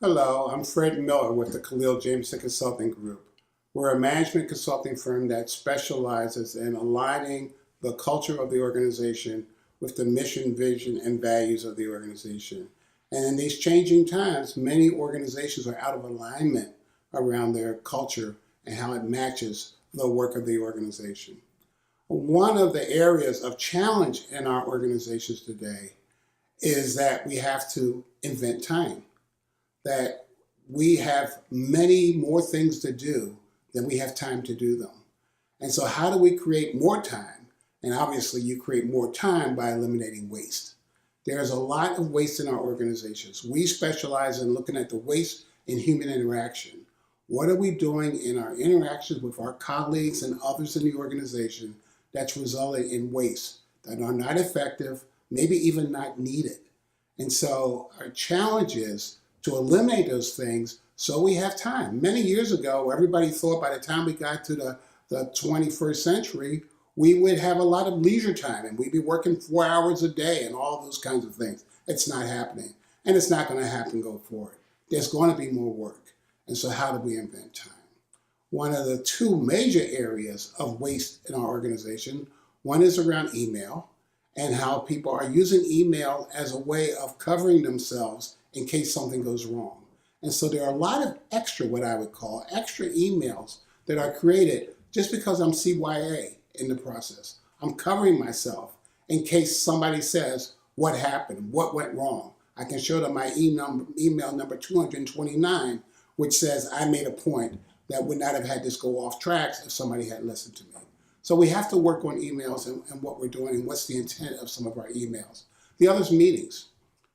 Hello, I'm Fred Miller with the Khalil Jameson Consulting Group. We're a management consulting firm that specializes in aligning the culture of the organization with the mission, vision, and values of the organization. And in these changing times, many organizations are out of alignment around their culture and how it matches the work of the organization. One of the areas of challenge in our organizations today is that we have to invent time, that we have many more things to do than we have time to do them. And so how do we create more time? And obviously you create more time by eliminating waste. There's a lot of waste in our organizations. We specialize in looking at the waste in human interaction. What are we doing in our interactions with our colleagues and others in the organization that's resulting in waste that are not effective, maybe even not needed? And so our challenge is to eliminate those things so we have time. Many years ago, everybody thought by the time we got to the 21st century, we would have a lot of leisure time and we'd be working 4 hours a day and all those kinds of things. It's not happening, and it's not going to happen going forward. There's going to be more work. And so how do we invent time? One of the two major areas of waste in our organization, one is around email and how people are using email as a way of covering themselves in case something goes wrong. And so there are a lot of extra, what I would call extra emails that are created just because I'm CYA in the process. I'm covering myself in case somebody says, what happened? What went wrong? I can show them my email number 229, which says I made a point that would not have had this go off tracks if somebody had listened to me. So we have to work on emails and what we're doing and what's the intent of some of our emails. The other is meetings.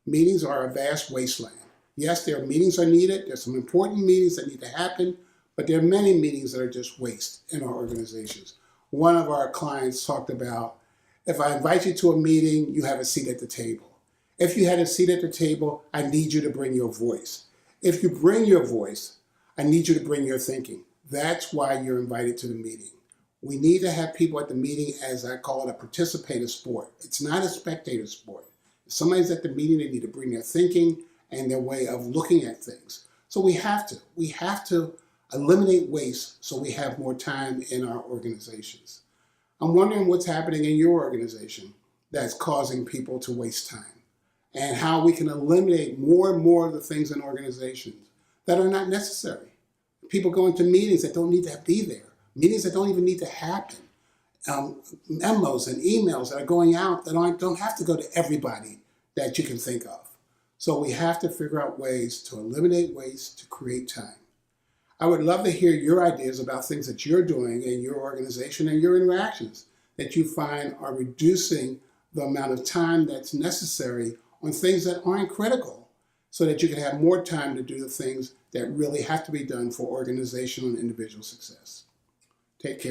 Meetings are a vast wasteland. Yes, meetings are needed. There's some important meetings that need to happen, but there are many meetings that are just waste in our organizations. One of our clients talked about, if I invite you to a meeting, you have a seat at the table. If you had a seat at the table, I need you to bring your voice. If you bring your voice, I need you to bring your thinking. That's why you're invited to the meeting. We need to have people at the meeting, as I call it, a participative sport. It's not a spectator sport. If somebody's at the meeting, they need to bring their thinking and their way of looking at things. So we have to eliminate waste so we have more time in our organizations. I'm wondering what's happening in your organization that's causing people to waste time, and how we can eliminate more and more of the things in organizations that are not necessary. People go into meetings that don't need to be there, meetings that don't even need to happen, memos and emails that are going out that don't have to go to everybody that you can think of. So we have to figure out ways to eliminate waste to create time. I would love to hear your ideas about things that you're doing in your organization and your interactions that you find are reducing the amount of time that's necessary on things that aren't critical, so that you can have more time to do the things that really have to be done for organizational and individual success. Take care.